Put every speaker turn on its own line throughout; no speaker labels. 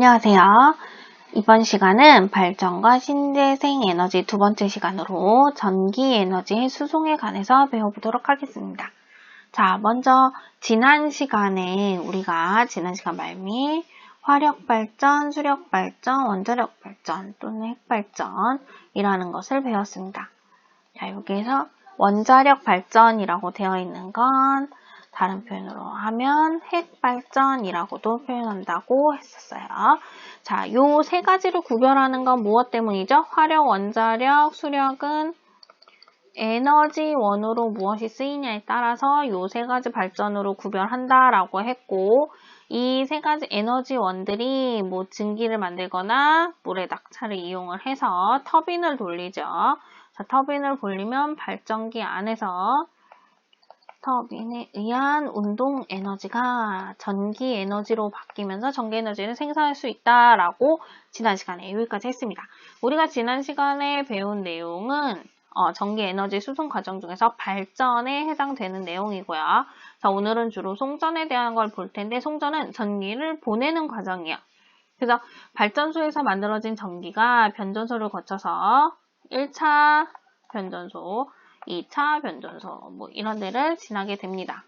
안녕하세요. 이번 시간은 발전과 신재생 에너지 두 번째 시간으로 전기 에너지의 수송에 관해서 배워보도록 하겠습니다. 자, 먼저 지난 시간 말미 화력발전, 수력발전, 원자력발전 또는 핵발전이라는 것을 배웠습니다. 자, 여기에서 원자력발전이라고 되어 있는 건 다른 표현으로 하면 핵발전이라고도 표현한다고 했었어요. 자, 요 세 가지를 구별하는 건 무엇 때문이죠? 화력, 원자력, 수력은 에너지원으로 무엇이 쓰이냐에 따라서 요 세 가지 발전으로 구별한다라고 했고, 이 세 가지 에너지원들이 뭐 증기를 만들거나 물의 낙차를 이용을 해서 터빈을 돌리죠. 자, 터빈을 돌리면 발전기 안에서 터빈에 의한 운동 에너지가 전기 에너지로 바뀌면서 전기 에너지를 생산할 수 있다라고 지난 시간에 여기까지 했습니다. 우리가 지난 시간에 배운 내용은 전기 에너지 수송 과정 중에서 발전에 해당되는 내용이고요. 자, 오늘은 주로 송전에 대한 걸 볼 텐데, 송전은 전기를 보내는 과정이에요. 그래서 발전소에서 만들어진 전기가 변전소를 거쳐서 1차 변전소, 2차 변전소 뭐 이런 데를 지나게 됩니다.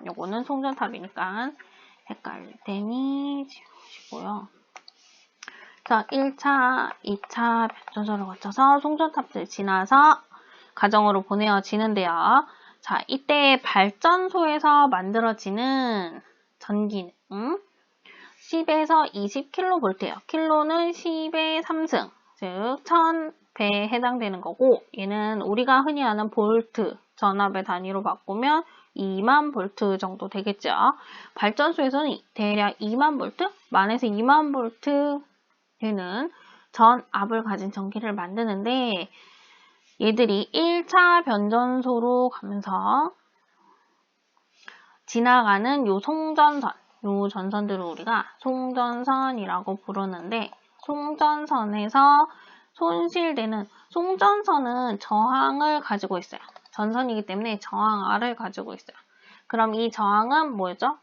요거는 송전탑이니까 헷갈릴 테니 지우시고요. 자, 1차, 2차 변전소를 거쳐서 송전탑을 지나서 가정으로 보내어지는데요. 자, 이때 발전소에서 만들어지는 전기는 10에서 20kV예요. 킬로는 10의 3승, 즉 1000배에 해당되는 거고, 얘는 우리가 흔히 아는 볼트, 전압의 단위로 바꾸면 2만 볼트 정도 되겠죠. 발전소에서는 대략 2만 볼트, 만에서 2만 볼트 되는 전압을 가진 전기를 만드는데, 얘들이 1차 변전소로 가면서 지나가는 요 송전선, 요 전선들을 우리가 송전선이라고 부르는데, 송전선에서 손실되는, 송전선은 저항을 가지고 있어요. 전선이기 때문에 저항R을 가지고 있어요. 그럼 이 저항은 뭐죠?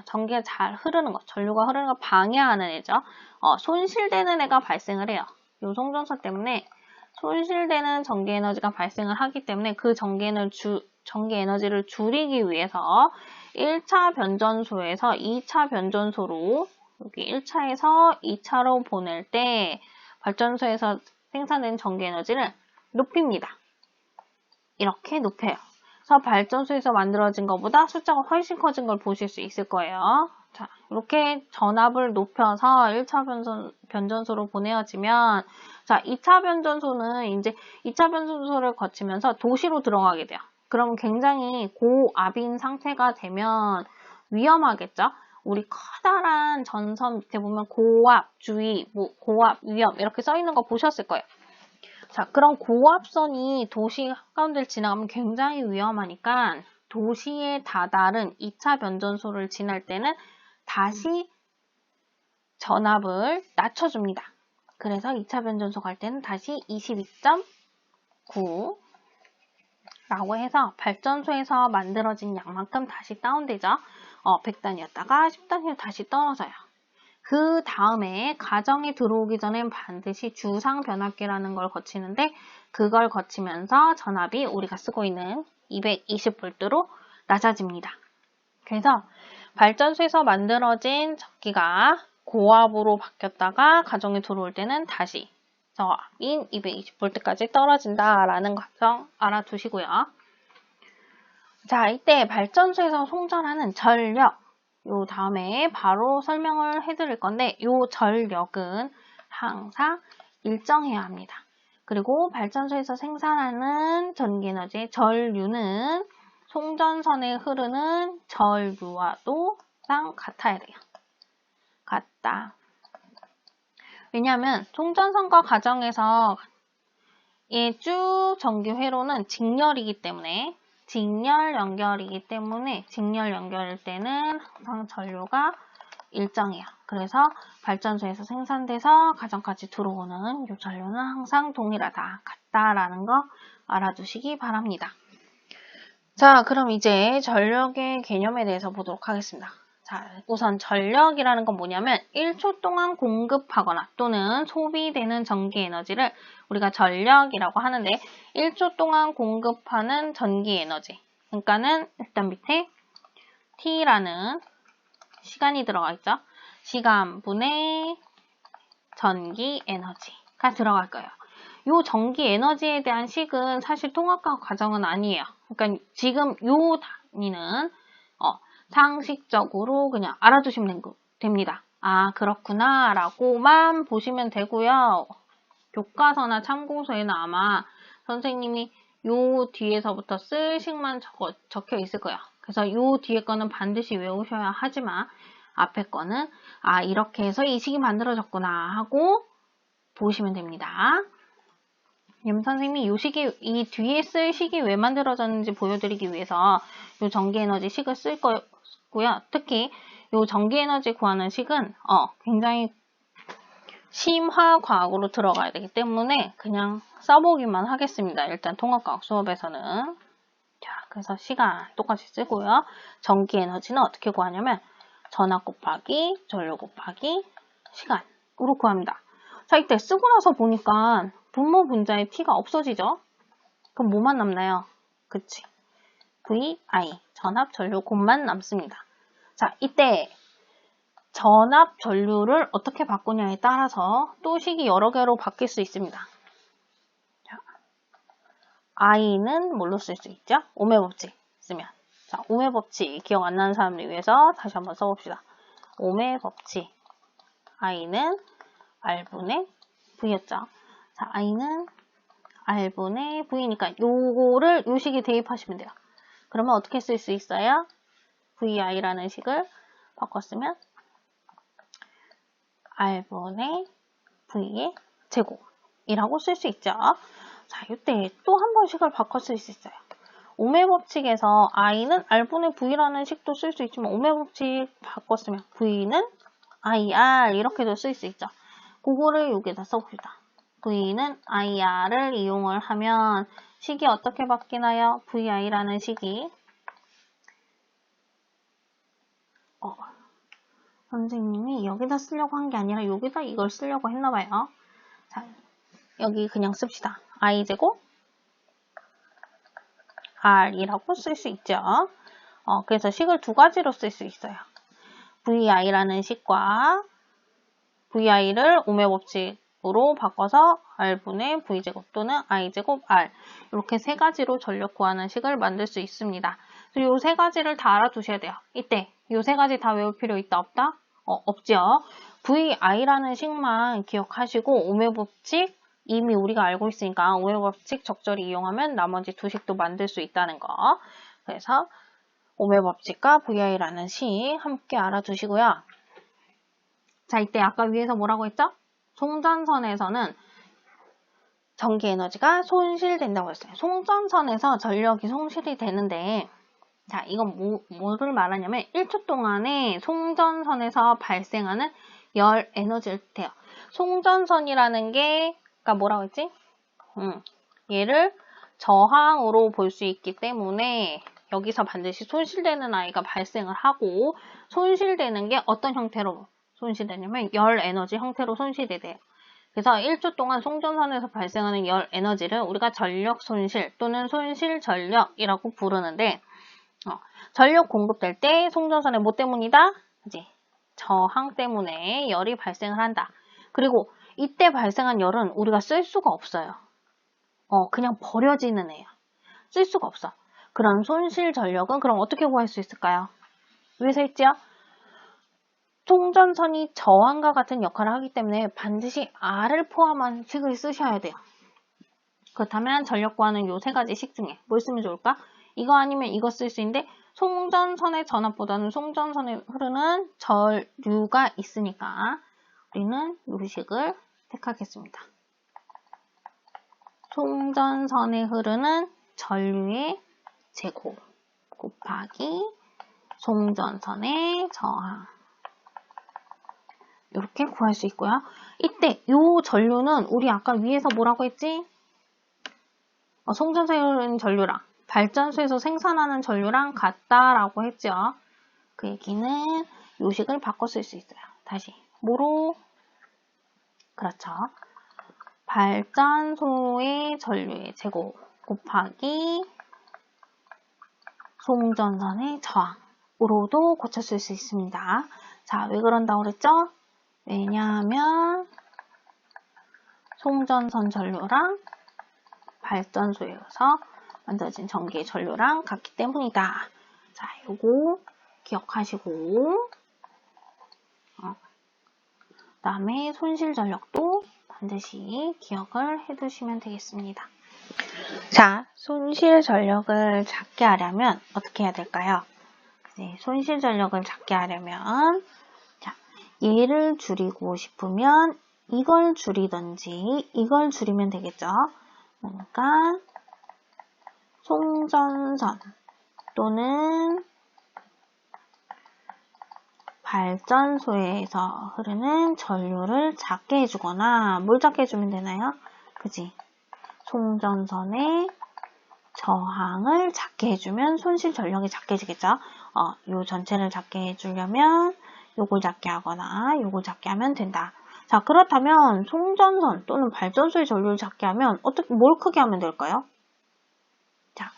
전기가 잘 흐르는 것, 전류가 흐르는 걸 방해하는 애죠. 손실되는 애가 발생을 해요. 요 송전선 때문에 손실되는 전기 에너지가 발생을 하기 때문에 그 전기 에너지를 줄이기 위해서 1차 변전소에서 2차 변전소로, 여기 1차에서 2차로 보낼 때 발전소에서 생산된 전기 에너지를 높입니다. 이렇게 높여요. 그래서 발전소에서 만들어진 것보다 숫자가 훨씬 커진 걸 보실 수 있을 거예요. 자, 이렇게 전압을 높여서 1차 변전소로 보내어지면, 자, 2차 변전소는 이제 2차 변전소를 거치면서 도시로 들어가게 돼요. 그럼 굉장히 고압인 상태가 되면 위험하겠죠? 우리 커다란 전선 밑에 보면 고압, 주의, 고압, 위험 이렇게 써 있는 거 보셨을 거예요. 자, 그런 고압선이 도시 한가운데를 지나가면 굉장히 위험하니까 도시에 다다른 2차 변전소를 지날 때는 다시 전압을 낮춰줍니다. 그래서 2차 변전소 갈 때는 다시 22.9 라고 해서 발전소에서 만들어진 양만큼 다시 다운되죠. 100단위였다가 10단위로 다시 떨어져요. 그 다음에 가정에 들어오기 전엔 반드시 주상 변압기라는 걸 거치는데, 그걸 거치면서 전압이 우리가 쓰고 있는 220V로 낮아집니다. 그래서 발전소에서 만들어진 전기가 고압으로 바뀌었다가 가정에 들어올 때는 다시 저압인 220V까지 떨어진다라는 과정 알아두시고요. 자, 이때 발전소에서 송전하는 전력, 요 다음에 바로 설명을 해드릴 건데, 요 전력은 항상 일정해야 합니다. 그리고 발전소에서 생산하는 전기에너지의 전류는 송전선에 흐르는 전류와도 항상 같아야 돼요. 같다. 왜냐하면 송전선과 가정에서 쭉 전기 회로는 직렬이기 때문에, 직렬 연결일 때는 항상 전류가 일정해요. 그래서 발전소에서 생산돼서 가정까지 들어오는 이 전류는 항상 동일하다, 같다라는 거 알아두시기 바랍니다. 자, 그럼 이제 전력의 개념에 대해서 보도록 하겠습니다. 자, 우선 전력이라는 건 뭐냐면 1초 동안 공급하거나 또는 소비되는 전기 에너지를 우리가 전력이라고 하는데 1초 동안 공급하는 전기 에너지. 그러니까는 일단 밑에 T라는 시간이 들어가 있죠. 시간 분의 전기 에너지가 들어갈 거예요. 요 전기 에너지에 대한 식은 사실 통합과 과정은 아니에요. 그러니까 지금 요 단위는 상식적으로 그냥 알아두시면 됩니다. 아, 그렇구나 라고만 보시면 되고요. 교과서나 참고서에는 아마 선생님이 요 뒤에서부터 쓸 식만 적혀 있을 거예요. 그래서 요 뒤에 거는 반드시 외우셔야 하지만 앞에 거는 아, 이렇게 해서 이 식이 만들어졌구나 하고 보시면 됩니다. 선생님이 이 뒤에 쓸 식이 왜 만들어졌는지 보여드리기 위해서 요 전기에너지 식을 쓸 거고요. 특히 요 전기에너지 구하는 식은 굉장히 심화과학으로 들어가야 되기 때문에 그냥 써보기만 하겠습니다. 일단 통합과학 수업에서는. 자, 그래서 시간 똑같이 쓰고요. 전기에너지는 어떻게 구하냐면 전압 곱하기 전류 곱하기 시간으로 구합니다. 자, 이때 쓰고 나서 보니까 분모 분자의 T가 없어지죠? 그럼 뭐만 남나요? 그치. VI, 전압, 전류, 곱만 남습니다. 자, 이때 전압, 전류를 어떻게 바꾸냐에 따라서 또 식이 여러 개로 바뀔 수 있습니다. 자, I는 뭘로 쓸 수 있죠? 오메 법칙 쓰면. 자, 오메 법칙 기억 안 나는 사람들 위해서 다시 한번 써봅시다. 오메 법칙. I는 R분의 V였죠. 자, I는 R분의 V니까 요거를 요 식에 대입하시면 돼요. 그러면 어떻게 쓸 수 있어요? VI라는 식을 바꿨으면 R분의 V의 제곱이라고 쓸 수 있죠. 자, 이때 또 한 번 식을 바꿔 쓸 수 있어요. 오메 법칙에서 I는 R분의 V라는 식도 쓸 수 있지만 오메 법칙 바꿨으면 V는 IR 이렇게도 쓸 수 있죠. 그거를 여기다 써봅시다. V는 IR을 이용을 하면 식이 어떻게 바뀌나요? VI라는 식이 선생님이 여기다 쓰려고 한 게 아니라 여기다 이걸 쓰려고 했나봐요. 자, 여기 그냥 씁시다. I제곱 R이라고 쓸 수 있죠. 그래서 식을 두 가지로 쓸 수 있어요. VI라는 식과 VI를 오메 법칙으로 바꿔서 R분의 V제곱 또는 I제곱 R 이렇게 세 가지로 전력 구하는 식을 만들 수 있습니다. 이 세 가지를 다 알아두셔야 돼요. 이때 이 세 가지 다 외울 필요 있다 없다? 없죠. VI라는 식만 기억하시고 오메 법칙 이미 우리가 알고 있으니까 오메 법칙 적절히 이용하면 나머지 두 식도 만들 수 있다는 거. 그래서 오메 법칙과 VI라는 식 함께 알아두시고요. 자, 이때 아까 위에서 뭐라고 했죠? 송전선에서는 전기 에너지가 손실된다고 했어요. 송전선에서 전력이 손실이 되는데 자, 이건 뭐를 말하냐면 1초 동안에 송전선에서 발생하는 열 에너지를 뜻해요. 송전선이라는 게 아까 뭐라고 했지? 얘를 저항으로 볼 수 있기 때문에 여기서 반드시 손실되는 아이가 발생을 하고 손실되는 게 어떤 형태로 손실되냐면 열 에너지 형태로 손실이 돼요. 그래서 1초 동안 송전선에서 발생하는 열 에너지를 우리가 전력 손실 또는 손실 전력이라고 부르는데 전력 공급될 때 송전선에 뭐 때문이다? 이제 저항 때문에 열이 발생을 한다. 그리고 이때 발생한 열은 우리가 쓸 수가 없어요. 그냥 버려지는 애야. 쓸 수가 없어. 그럼 손실 전력은 그럼 어떻게 구할 수 있을까요? 위에서 했지요? 송전선이 저항과 같은 역할을 하기 때문에 반드시 R을 포함한 식을 쓰셔야 돼요. 그렇다면 전력 구하는 요 세 가지 식 중에 뭘 쓰면 좋을까? 이거 아니면 이거 쓸 수 있는데 송전선의 전압보다는 송전선에 흐르는 전류가 있으니까 우리는 요 식을 택하겠습니다. 송전선에 흐르는 전류의 제곱 곱하기 송전선의 저항 이렇게 구할 수 있고요. 이때 요 전류는 우리 아까 위에서 뭐라고 했지? 송전선에 흐르는 전류랑 발전소에서 생산하는 전류랑 같다라고 했죠. 그 얘기는 요식을 바꿔 쓸 수 있어요. 다시 뭐로? 그렇죠. 발전소의 전류의 제곱 곱하기 송전선의 저항으로도 고쳤을 수 있습니다. 자, 왜 그런다고 그랬죠? 왜냐하면 송전선 전류랑 발전소에서 만들어진 전기의 전류랑 같기 때문이다. 자, 요거 기억하시고 그다음에 손실 전력도 반드시 기억을 해두시면 되겠습니다. 자, 손실 전력을 작게 하려면 어떻게 해야 될까요? 네, 손실 전력을 작게 하려면 자, 얘를 줄이고 싶으면 이걸 줄이든지 이걸 줄이면 되겠죠. 그러니까 송전선 또는 발전소에서 흐르는 전류를 작게 해주거나 뭘 작게 해주면 되나요? 그지? 송전선의 저항을 작게 해주면 손실 전력이 작게 해지겠죠? 요 전체를 작게 해주려면 요걸 작게 하거나 요걸 작게 하면 된다. 자, 그렇다면 송전선 또는 발전소의 전류를 작게 하면 뭘 크게 하면 될까요? 자,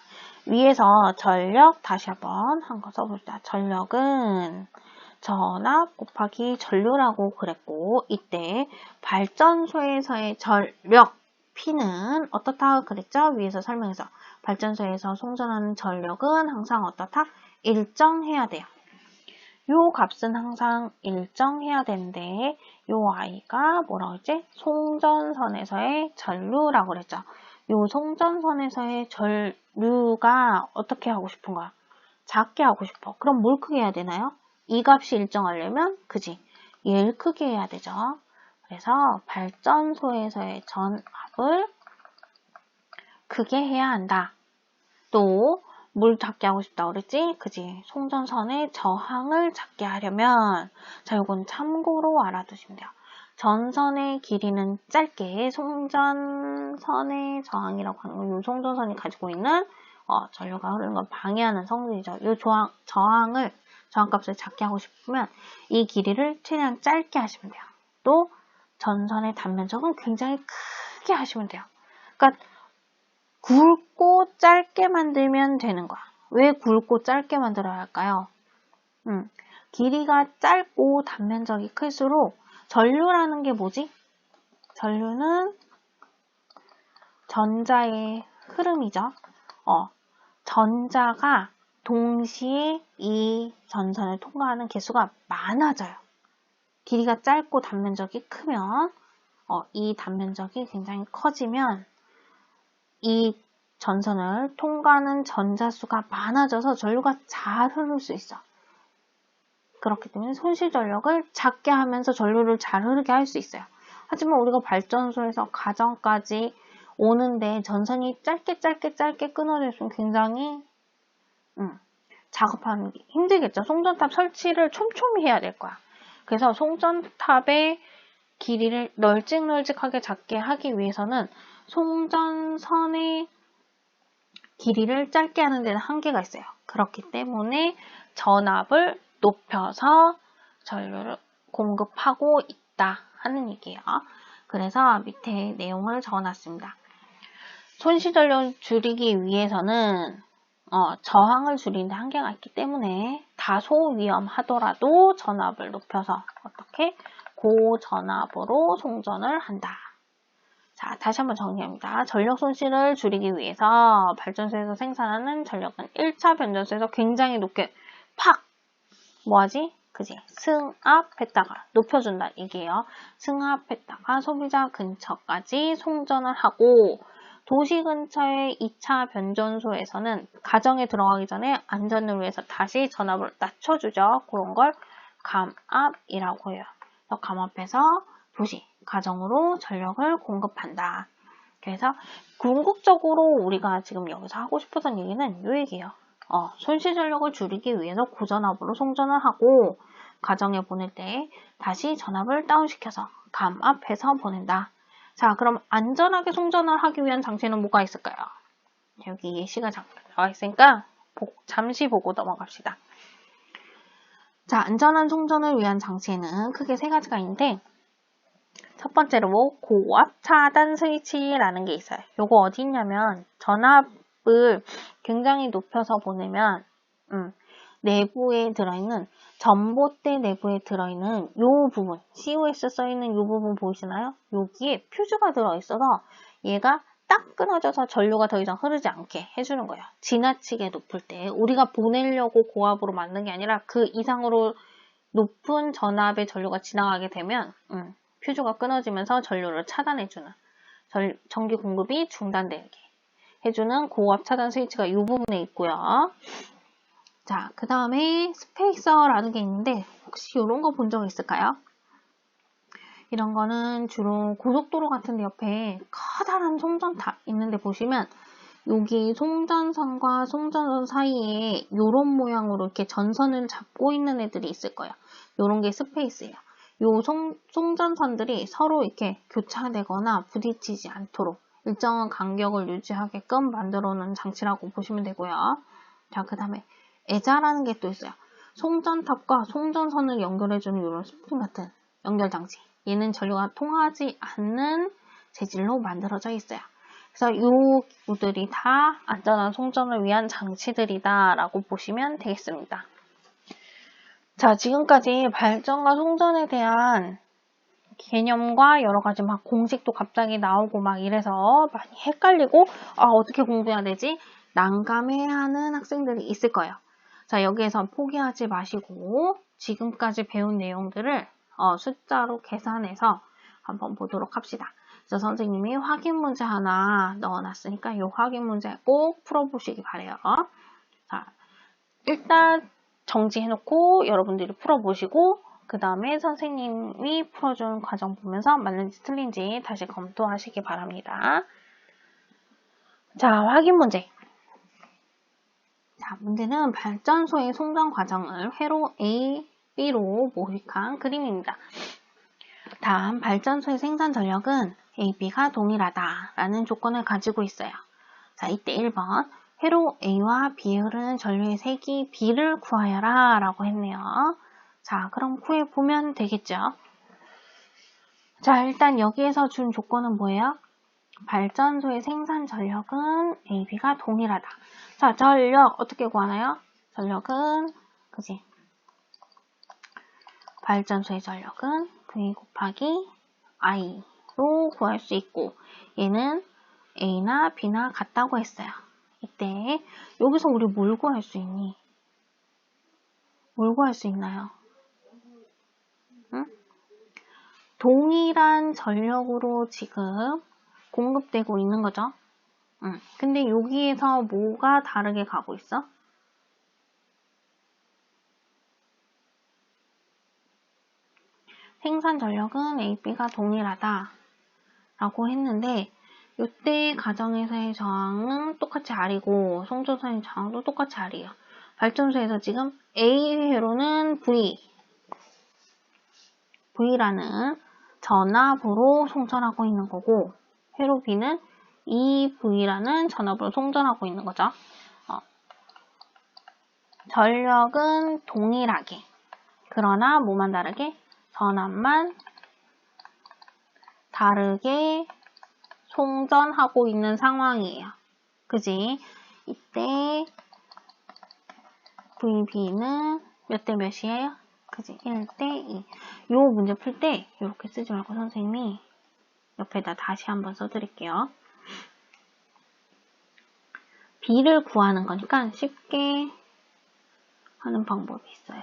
위에서 전력 다시 한번 한 거 써봅시다. 전력은 전압 곱하기 전류라고 그랬고 이때 발전소에서의 전력 P는 어떻다 그랬죠? 위에서 설명해서 발전소에서 송전하는 전력은 항상 어떻다? 일정해야 돼요. 요 값은 항상 일정해야 되는데 요 I가 뭐라고 했지? 송전선에서의 전류라고 그랬죠. 요 송전선에서의 전류가 어떻게 하고 싶은 거야? 작게 하고 싶어. 그럼 뭘 크게 해야 되나요? 이 값이 일정하려면 그지? 얘를 크게 해야 되죠. 그래서 발전소에서의 전압을 크게 해야 한다. 또 뭘 작게 하고 싶다고 그랬지? 그지? 송전선의 저항을 작게 하려면 자, 요건 참고로 알아두시면 돼요. 전선의 길이는 짧게 송전선의 저항이라고 하는 건 요 송전선이 가지고 있는 전류가 흐르는 걸 방해하는 성질이죠. 요 저항값을 작게 하고 싶으면 이 길이를 최대한 짧게 하시면 돼요. 또 전선의 단면적은 굉장히 크게 하시면 돼요. 그러니까 굵고 짧게 만들면 되는 거야. 왜 굵고 짧게 만들어야 할까요? 길이가 짧고 단면적이 클수록 전류라는 게 뭐지? 전류는 전자의 흐름이죠. 전자가 동시에 이 전선을 통과하는 개수가 많아져요. 길이가 짧고 단면적이 크면 이 단면적이 굉장히 커지면 이 전선을 통과하는 전자수가 많아져서 전류가 잘 흐를 수 있어. 그렇기 때문에 손실 전력을 작게 하면서 전류를 잘 흐르게 할 수 있어요. 하지만 우리가 발전소에서 가정까지 오는데 전선이 짧게 끊어져 있으면 굉장히 작업하는 게 힘들겠죠. 송전탑 설치를 촘촘히 해야 될 거야. 그래서 송전탑의 길이를 널찍널찍하게 작게 하기 위해서는 송전선의 길이를 짧게 하는 데는 한계가 있어요. 그렇기 때문에 전압을 높여서 전류를 공급하고 있다 하는 얘기예요. 그래서 밑에 내용을 적어놨습니다. 손실 전력을 줄이기 위해서는 저항을 줄이는데 한계가 있기 때문에 다소 위험하더라도 전압을 높여서 어떻게? 고전압으로 송전을 한다. 자, 다시 한번 정리합니다. 전력 손실을 줄이기 위해서 발전소에서 생산하는 전력은 1차 변전소에서 굉장히 높게 뭐하지? 그지? 승합했다가 높여준다 얘기예요. 승합했다가 소비자 근처까지 송전을 하고 도시 근처의 2차 변전소에서는 가정에 들어가기 전에 안전을 위해서 다시 전압을 낮춰주죠. 그런 걸 감압이라고 해요. 그래서 감압해서 도시, 가정으로 전력을 공급한다. 그래서 궁극적으로 우리가 지금 여기서 하고 싶었던 얘기는 이 얘기예요. 손실 전력을 줄이기 위해서 고전압으로 송전을 하고 가정에 보낼 때 다시 전압을 다운시켜서 감압해서 보낸다. 자, 그럼 안전하게 송전을 하기 위한 장치는 뭐가 있을까요? 여기 예시가 나와 있으니까 잠시 보고 넘어갑시다. 자, 안전한 송전을 위한 장치에는 크게 세 가지가 있는데 첫 번째로 고압 차단 스위치라는 게 있어요. 요거 어디 있냐면 전압을 굉장히 높여서 보내면 내부에 들어있는 전봇대 내부에 들어있는 요 부분 COS 써있는 요 부분 보이시나요? 여기에 퓨즈가 들어있어서 얘가 딱 끊어져서 전류가 더 이상 흐르지 않게 해주는 거예요. 지나치게 높을 때 우리가 보내려고 고압으로 만든 게 아니라 그 이상으로 높은 전압의 전류가 지나가게 되면 퓨즈가 끊어지면서 전류를 차단해주는 전기 공급이 중단되게 해주는 고압 차단 스위치가 이 부분에 있고요. 자, 그 다음에 스페이서라는 게 있는데 혹시 이런 거 본 적 있을까요? 이런 거는 주로 고속도로 같은 데 옆에 커다란 송전탑 있는데 보시면 여기 송전선과 송전선 사이에 이런 모양으로 이렇게 전선을 잡고 있는 애들이 있을 거예요. 이런 게 스페이스예요. 요 송전선들이 서로 이렇게 교차되거나 부딪히지 않도록 일정한 간격을 유지하게끔 만들어 놓은 장치라고 보시면 되고요. 자, 그 다음에 애자라는 게 또 있어요. 송전탑과 송전선을 연결해주는 이런 스프링 같은 연결 장치. 얘는 전류가 통하지 않는 재질로 만들어져 있어요. 그래서 이 기구들이 다 안전한 송전을 위한 장치들이다 라고 보시면 되겠습니다. 자, 지금까지 발전과 송전에 대한 개념과 여러 가지 막 공식도 갑자기 나오고 막 이래서 많이 헷갈리고 어떻게 공부해야 되지? 난감해하는 학생들이 있을 거예요. 자, 여기에서 포기하지 마시고 지금까지 배운 내용들을 숫자로 계산해서 한번 보도록 합시다. 그래서 선생님이 확인 문제 하나 넣어놨으니까 이 확인 문제 꼭 풀어보시기 바래요. 자, 일단 정지해놓고 여러분들이 풀어보시고 그 다음에 선생님이 풀어준 과정 보면서 맞는지 틀린지 다시 검토하시기 바랍니다. 자, 확인 문제. 자, 문제는 발전소의 송전 과정을 회로 A, B로 모색한 그림입니다. 다음 발전소의 생산 전력은 A, B가 동일하다라는 조건을 가지고 있어요. 자, 이때 1번 회로 A와 B에 흐르는 전류의 색이 B를 구하여라 라고 했네요. 자, 그럼 구해보면 되겠죠. 자, 일단 여기에서 준 조건은 뭐예요? 발전소의 생산 전력은 A, B가 동일하다. 자, 전력 어떻게 구하나요? 전력은 그지? 발전소의 전력은 V 곱하기 I로 구할 수 있고 얘는 A나 B나 같다고 했어요. 이때 여기서 우리 뭘 구할 수 있니? 뭘 구할 수 있나요? 응? 동일한 전력으로 지금 공급되고 있는 거죠. 근데 여기에서 뭐가 다르게 가고 있어? 생산 전력은 A, B가 동일하다 라고 했는데 이때 가정에서의 저항은 똑같이 R이고 송전선의 저항도 똑같이 R이에요. 발전소에서 지금 A 회로는 V라는 전압으로 송전하고 있는 거고 회로 B는 EV라는 전압으로 송전하고 있는 거죠. 전력은 동일하게 그러나 뭐만 다르게? 전압만 다르게 송전하고 있는 상황이에요. 그지? 이때 VB는 몇 대 몇이에요? 그지? 1대 2. 요 문제 풀 때 이렇게 쓰지 말고 선생님이 옆에다 다시 한번 써드릴게요. B를 구하는 거니까 쉽게 하는 방법이 있어요.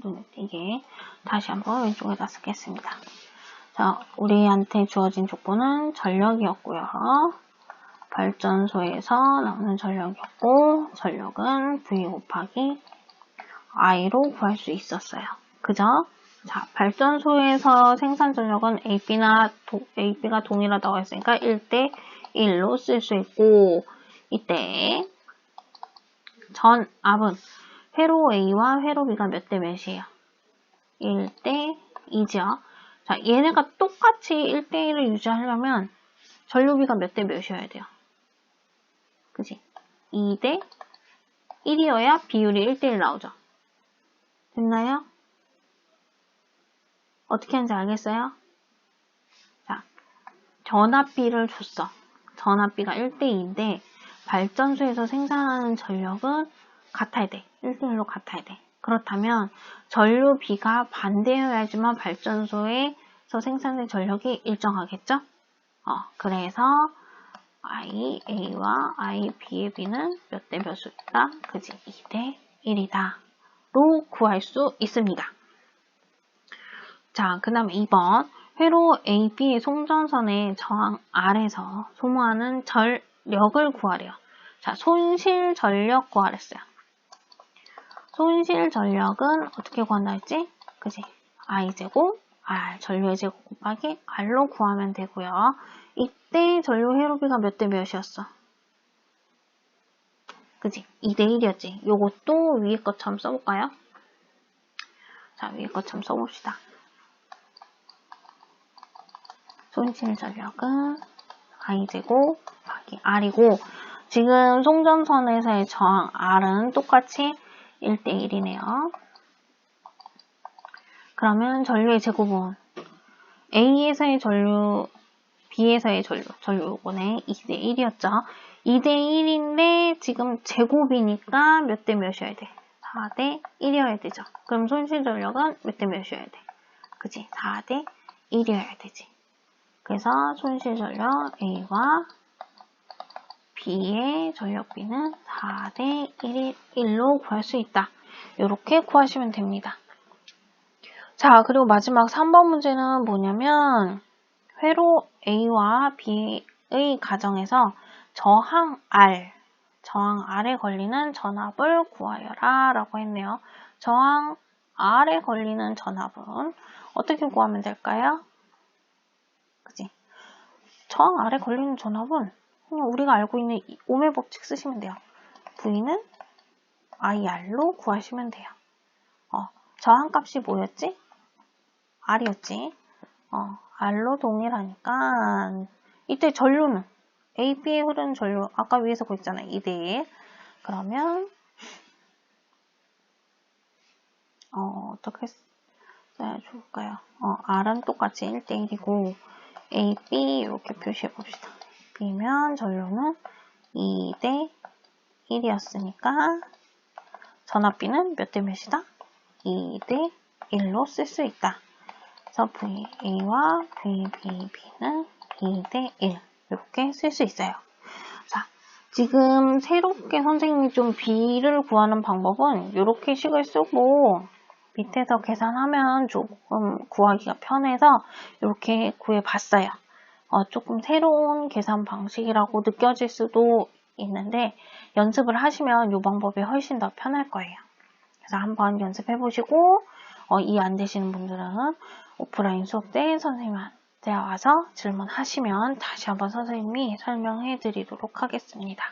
눈에 띄게. 다시 한번 왼쪽에다 쓰겠습니다. 자, 우리한테 주어진 조건은 전력이었고요. 발전소에서 나오는 전력이었고 전력은 V 곱하기 I로 구할 수 있었어요. 그죠? 자, 발전소에서 생산 전력은 AB가 동일하다고 했으니까 1대 1로 쓸 수 있고 이때 전압은 회로 A와 회로 B가 몇 대 몇이에요? 1대 2죠. 자, 얘네가 똑같이 1대 1을 유지하려면 전류비가 몇 대 몇이어야 돼요? 그지? 2대 1이어야 비율이 1대 1 나오죠. 됐나요? 어떻게 하는지 알겠어요? 자, 전압비를 줬어. 전압비가 1대2인데 발전소에서 생산하는 전력은 같아야 돼. 1대1로 같아야 돼. 그렇다면 전류비가 반대여야지만 발전소에서 생산된 전력이 일정하겠죠? 그래서 IA와 IB의 비는 몇 대 몇이다? 그지? 2대 1이다. 로 구할 수 있습니다. 자, 그 다음에 2번. 회로 AB의 송전선의 저항 R에서 소모하는 전력을 구하래요. 자, 손실 전력 구하랬어요. 손실 전력은 어떻게 구한다 했지? 그지? I제곱, R, 전류의 제곱 곱하기 R로 구하면 되고요. 이때 전류 회로비가 몇 대 몇이었어? 그지? 2대 1이었지. 요것도 위에 것처럼 써볼까요? 자, 위에 것처럼 써봅시다. 손실 전력은 I제곱 곱하기 R이고 지금 송전선에서의 저항 R은 똑같이 1대 1이네요. 그러면 전류의 제곱은 A에서의 전류, B에서의 전류 요거네 2대 1이었죠. 2대 1인데 지금 제곱이니까 몇 대 몇이어야 돼? 4대 1이어야 되죠. 그럼 손실 전력은 몇 대 몇이어야 돼? 그치? 4대 1이어야 되지. 그래서 손실 전력 A와 B의 전력비는 4대 1로 구할 수 있다. 이렇게 구하시면 됩니다. 자, 그리고 마지막 3번 문제는 뭐냐면 회로 A와 B의 가정에서 저항 R에 걸리는 전압을 구하여라 라고 했네요. 저항 R에 걸리는 전압은 어떻게 구하면 될까요? 그치? 저항 R에 걸리는 전압은 그냥 우리가 알고 있는 오음의 법칙 쓰시면 돼요. V는 IR로 구하시면 돼요. 저항값이 뭐였지? R이었지. R로 동일하니까 이때 전류는 AB에 흐르는 전류 아까 위에서 보였잖아요. 2대1. 그러면 어떻게 써야 좋을까요? R은 똑같이 1대1이고 AB 이렇게 표시해 봅시다. B면 전류는 2대 1이었으니까 전압비는 몇 대 몇이다? 2대 1로 쓸 수 있다. 그래서 VA와 VB는 2대 1 이렇게 쓸 수 있어요. 자, 지금 새롭게 선생님이 좀 B를 구하는 방법은 이렇게 식을 쓰고 밑에서 계산하면 조금 구하기가 편해서 이렇게 구해봤어요. 조금 새로운 계산 방식이라고 느껴질 수도 있는데 연습을 하시면 이 방법이 훨씬 더 편할 거예요. 그래서 한번 연습해보시고 이해 안 되시는 분들은 오프라인 수업 때 선생님한테 와서 질문하시면 다시 한번 선생님이 설명해 드리도록 하겠습니다.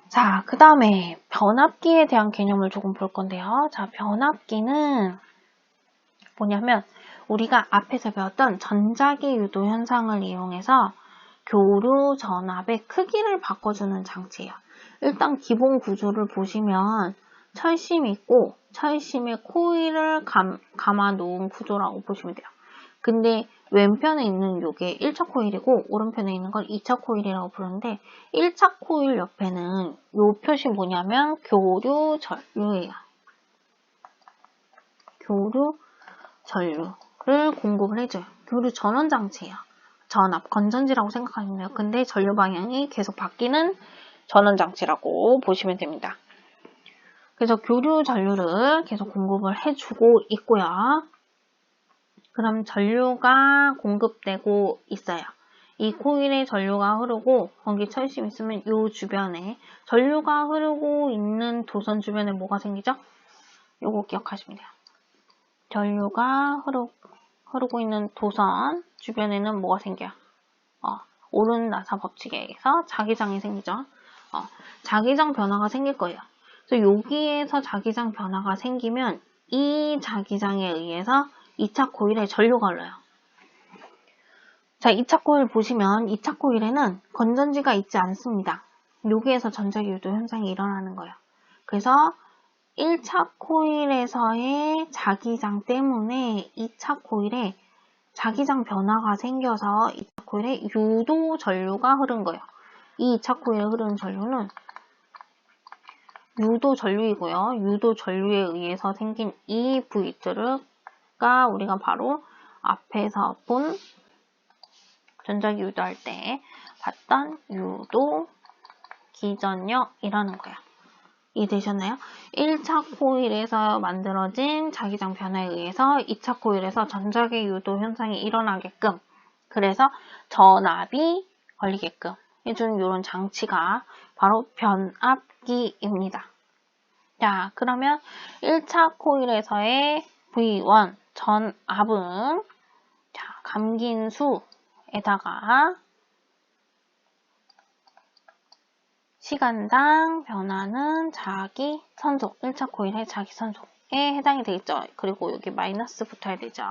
자, 그 다음에 변압기에 대한 개념을 조금 볼 건데요. 자, 변압기는 뭐냐면 우리가 앞에서 배웠던 전자기 유도 현상을 이용해서 교류 전압의 크기를 바꿔주는 장치예요. 일단 기본 구조를 보시면 철심이 있고 철심에 코일을 감아 놓은 구조라고 보시면 돼요. 근데 왼편에 있는 이게 1차 코일이고 오른편에 있는 걸 2차 코일이라고 부르는데 1차 코일 옆에는 이 표시 뭐냐면 교류 전류예요. 교류 전류를 공급을 해줘요. 교류 전원 장치예요. 전압, 건전지라고 생각하시면 돼요. 근데 전류 방향이 계속 바뀌는 전원 장치라고 보시면 됩니다. 그래서 교류 전류를 계속 공급을 해주고 있고요. 그럼 전류가 공급되고 있어요. 이 코일에 전류가 흐르고 거기 철심 있으면 이 주변에 전류가 흐르고 있는 도선 주변에 뭐가 생기죠? 요거 기억하시면 돼요. 전류가 흐르고 있는 도선 주변에는 뭐가 생겨요? 오른 나사 법칙에 의해서 자기장이 생기죠. 자기장 변화가 생길 거예요. 그래서 여기에서 자기장 변화가 생기면 이 자기장에 의해서 2차 코일에 전류가 흘러요. 자, 2차 코일 보시면 2차 코일에는 건전지가 있지 않습니다. 여기에서 전자기 유도 현상이 일어나는 거예요. 그래서 1차 코일에서의 자기장 때문에 2차 코일에 자기장 변화가 생겨서 2차 코일에 유도 전류가 흐른 거예요. 이 2차 코일에 흐르는 전류는 유도 전류이고요. 유도 전류에 의해서 생긴 이 V가 우리가 바로 앞에서 본 전자기 유도할 때 봤던 유도 기전력이라는 거예요. 이해되셨나요? 1차 코일에서 만들어진 자기장 변화에 의해서 2차 코일에서 전자기 유도 현상이 일어나게끔, 그래서 전압이 걸리게끔 해준 이런 장치가 바로 변압기입니다. 자, 그러면 1차 코일에서의 V1 전압은 감긴수에다가 시간당 변하는 자기 선속, 1차 코일의 자기 선속에 해당이 되겠죠. 그리고 여기 마이너스 붙어야 되죠.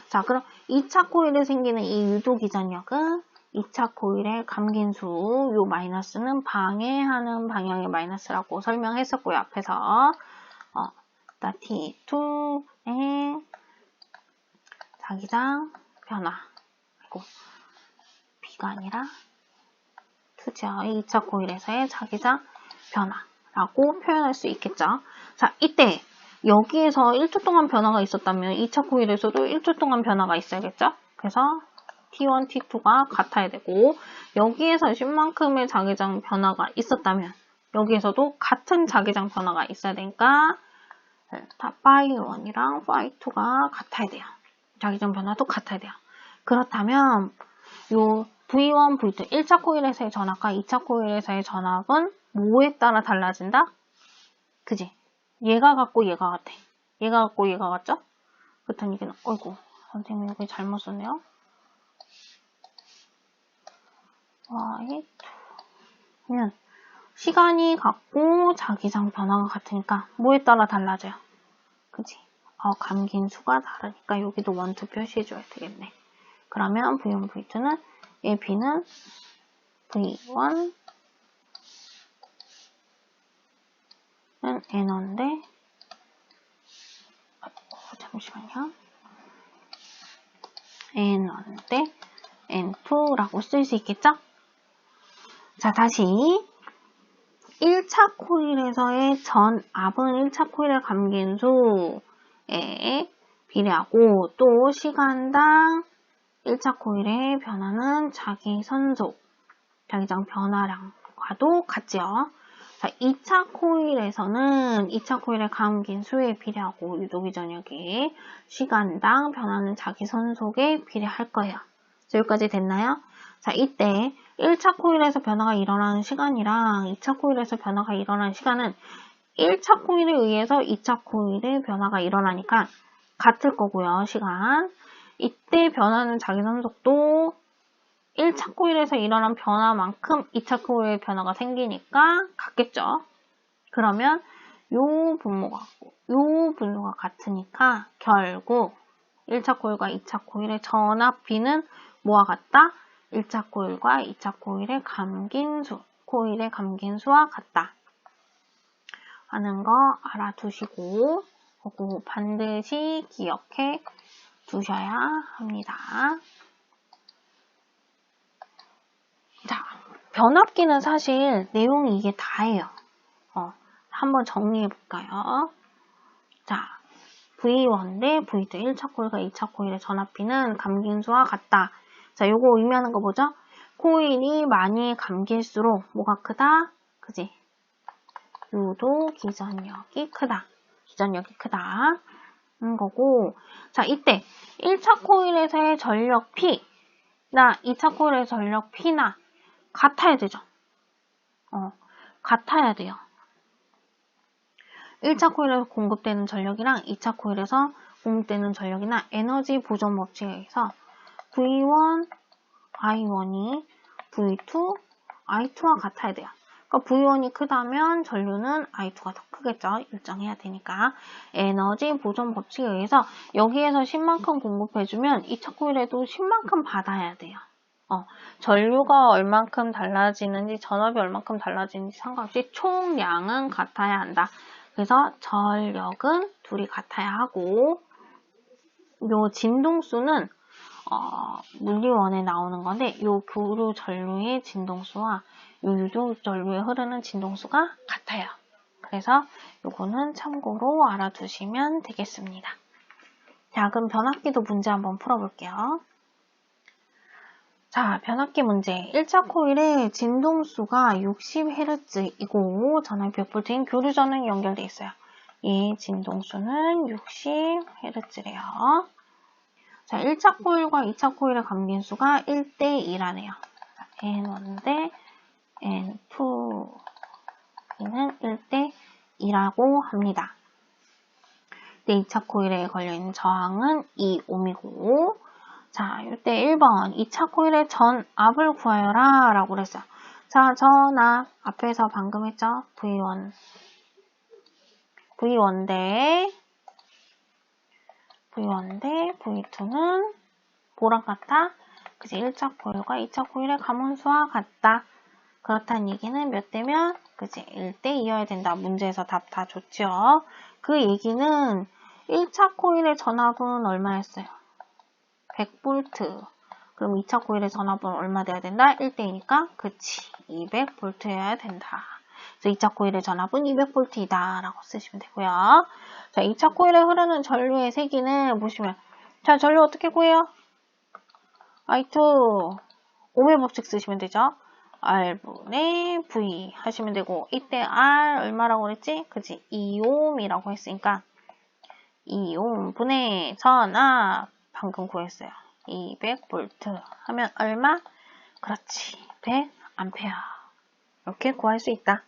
자, 그럼 2차 코일에 생기는 이 유도 기전력은 2차 코일의 감긴수, 요 마이너스는 방해하는 방향의 마이너스라고 설명했었고요. 앞에서 T2의 자기장 변화, 그리고 B가 아니라 2죠. 2차 코일에서의 자기장 변화라고 표현할 수 있겠죠. 자, 이때 여기에서 1초 동안 변화가 있었다면 2차 코일에서도 1초 동안 변화가 있어야겠죠. 그래서 T1, T2가 같아야 되고, 여기에서 10만큼의 자기장 변화가 있었다면 여기에서도 같은 자기장 변화가 있어야 되니까 phi 1이랑 phi 2가 같아야 돼요. 자기장 변화도 같아야 돼요. 그렇다면 요 V1, V2, 1차 코일에서의 전압과 2차 코일에서의 전압은 뭐에 따라 달라진다? 그지? 얘가 같고 얘가 같아. 얘가 같고 얘가 같죠? 그렇다면 이게, 어이구, 선생님 여기 잘못 썼네요. Y2면 시간이 같고 자기장 변화가 같으니까 뭐에 따라 달라져요? 그지? 감긴수가 다르니까 여기도 1, 2 표시해줘야 되겠네. 그러면 V1, V2는 얘 B는 V1은 N1인데 잠시만요. N1인데 N2라고 쓸 수 있겠죠? 자, 다시 1차 코일에서의 전압은 1차 코일의 감긴수에 비례하고, 또 시간당 1차 코일의 변화는 자기 선속, 자기장 변화량과도 같지요. 자, 2차 코일에서는 2차 코일의 감긴수에 비례하고 유도기전력이 시간당 변하는 자기 선속에 비례할 거예요. 자, 여기까지 됐나요? 자, 이때 1차 코일에서 변화가 일어나는 시간이랑 2차 코일에서 변화가 일어나는 시간은 1차 코일에 의해서 2차 코일의 변화가 일어나니까 같을 거고요, 시간. 이때 변하는 자기 선속도 1차 코일에서 일어난 변화만큼 2차 코일의 변화가 생기니까 같겠죠. 그러면 요 분모가 같고 요 분모가 같으니까 결국 1차 코일과 2차 코일의 전압 B는 뭐와 같다? 1차 코일과 2차 코일의 감긴수, 코일의 감긴수와 같다 하는 거 알아두시고, 그거 반드시 기억해 두셔야 합니다. 자, 변압기는 사실 내용이 이게 다예요. 한번 정리해 볼까요? 자, V1 대 V2, 1차 코일과 2차 코일의 전압비는 감긴수와 같다. 자, 요거 의미하는 거 뭐죠? 코일이 많이 감길수록 뭐가 크다? 그지? 유도 기전력이 크다. 기전력이 크다. 거고. 자, 이때 1차 코일에서의 전력 P나 2차 코일의 전력 P나 같아야 되죠. 같아야 돼요. 1차 코일에서 공급되는 전력이랑 2차 코일에서 공급되는 전력이나 에너지 보존 법칙에 의해서 V1, I1이 V2, I2와 같아야 돼요. 그러니까 V1이 크다면 전류는 I2가 더 크겠죠. 일정해야 되니까. 에너지 보존 법칙에 의해서 여기에서 10만큼 공급해주면 2차 코일에도 10만큼 받아야 돼요. 전류가 얼만큼 달라지는지, 전압이 얼만큼 달라지는지 상관없이 총량은 같아야 한다 그래서 전력은 둘이 같아야 하고, 요 진동수는 물리원에 나오는 건데, 요 교류 전류의 진동수와 요 유도 전류에 흐르는 진동수가 같아요. 그래서 요거는 참고로 알아두시면 되겠습니다. 자, 그럼 변압기도 문제 한번 풀어볼게요. 자, 변압기 문제. 1차 코일의 진동수가 60Hz이고 전압이 100V인 교류 전원이 연결되어 있어요. 이 진동수는 60Hz래요. 자, 1차 코일과 2차 코일의 감긴수가 1대2라네요. N1 대 N2는 1대2라고 합니다. 2차 코일에 걸려있는 저항은 2ohm이고, 자, 이때 1번 2차 코일의 전압을 구하여라 라고 그랬어요. 자, 전압 앞에서 방금 했죠? V1 대 V2는 뭐랑 같다? 그치, 1차 코일과 2차 코일의 감원수와 같다. 그렇다는 얘기는 몇 대면? 그치, 1대2여야 된다. 문제에서 답 다 줬죠. 그 얘기는 1차 코일의 전압은 얼마였어요? 100V. 그럼 2차 코일의 전압은 얼마 돼야 된다? 1대2니까 그치, 200V여야 된다. 그래서 2차 코일의 전압은 200V이다 라고 쓰시면 되고요. 자, 2차 코일에 흐르는 전류의 세기는 보시면, 자, 전류 어떻게 구해요? I2 ohm의 법칙 쓰시면 되죠. R분의 V 하시면 되고, 이때 R 얼마라고 그랬지? 그치, 2ohm이라고 했으니까 2ohm 분의 전압 방금 구했어요. 200V 하면 얼마? 그렇지, 100A. 이렇게 구할 수 있다.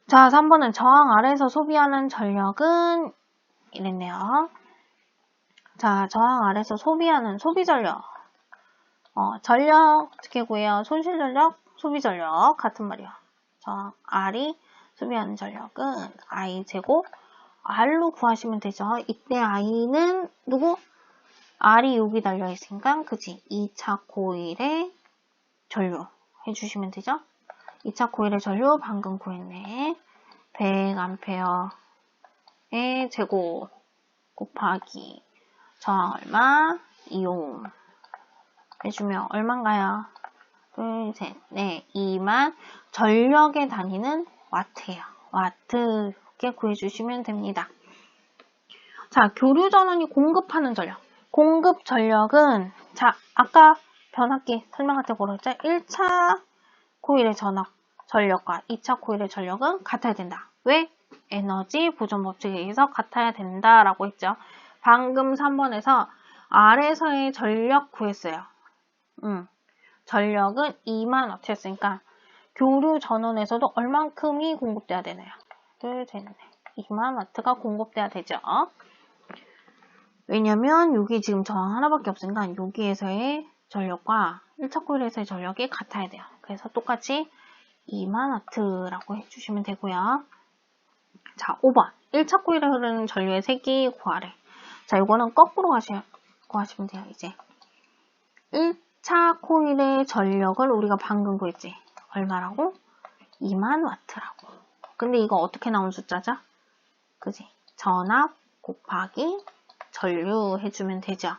자, 3번은 저항 아래에서 소비하는 전력은 이랬네요. 자, 저항 아래에서 소비하는 소비전력. 전력 어떻게 구해요? 손실전력, 소비전력 같은 말이야. 저항 R이 소비하는 전력은 I 제곱 R로 구하시면 되죠. 이때 I는 누구? R이 여기 달려있으니까 그치? 2차 코일의 전류 해주시면 되죠. 2차 코일의 전류 방금 구했네. 100A의 제곱 곱하기 저항 얼마? 2ohm 해주면 얼마인가요? 둘, 셋, 넷, 2만 전력의 단위는 와트예요. 와트 이렇게 구해주시면 됩니다. 자, 교류 전원이 공급하는 전력. 공급 전력은 자, 아까 변압기 설명할 때 뭐라 했죠? 1차 코일의 전력과 2차 코일의 전력은 같아야 된다. 왜? 에너지 보존 법칙에 의해서 같아야 된다라고 했죠. 방금 3번에서 R에서의 전력 구했어요. 전력은 2만W였으니까 교류 전원에서도 얼만큼이 공급돼야 되나요? 둘, 셋, 넷. 2만W가 공급돼야 되죠. 왜냐면 여기 지금 저항 하나밖에 없으니까 여기에서의 전력과 1차 코일에서의 전력이 같아야 돼요. 그래서 똑같이 2만W라고 해주시면 되고요. 자, 5번. 1차 코일에 흐르는 전류의 세기 구하래. 자, 이거는 거꾸로 구하시면 돼요, 이제. 1차 코일의 전력을 우리가 방금 구했지. 얼마라고? 2만W라고. 근데 이거 어떻게 나온 숫자죠? 그지? 전압 곱하기 전류 해주면 되죠.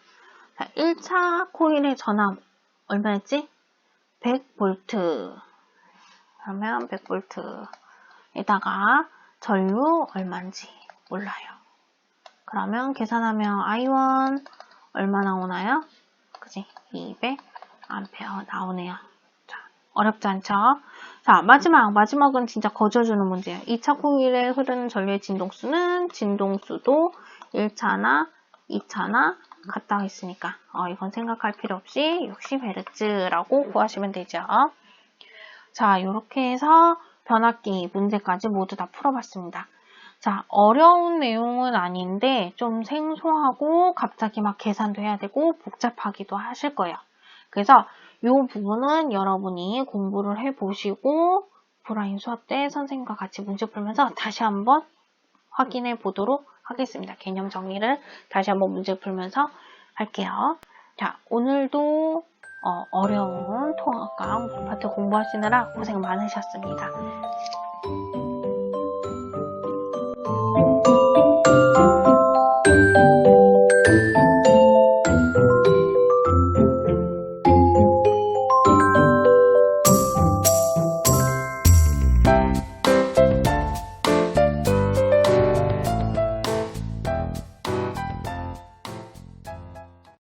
자, 1차 코일의 전압 얼마였지? 100V. 그러면 100V에다가 전류 얼마인지 몰라요. 그러면 계산하면 I1 얼마 나오나요? 그지? 200A 나오네요. 자, 어렵지 않죠? 자, 마지막은 진짜 거저주는 문제예요. 2차 코일에 흐르는 전류의 진동수는 진동수도 1차나 2차나 같다 했으니까 이건 생각할 필요 없이 60Hz라고 구하시면 되죠. 자, 이렇게 해서 변압기 문제까지 모두 다 풀어봤습니다. 자, 어려운 내용은 아닌데 좀 생소하고 갑자기 막 계산도 해야 되고 복잡하기도 하실 거예요. 그래서 이 부분은 여러분이 공부를 해보시고 브라인 수업 때 선생님과 같이 문제 풀면서 다시 한번 확인해 보도록 하겠습니다. 개념 정리를 다시 한번 문제 풀면서 할게요. 자, 오늘도 어려운 통합과 파트 공부하시느라 고생 많으셨습니다.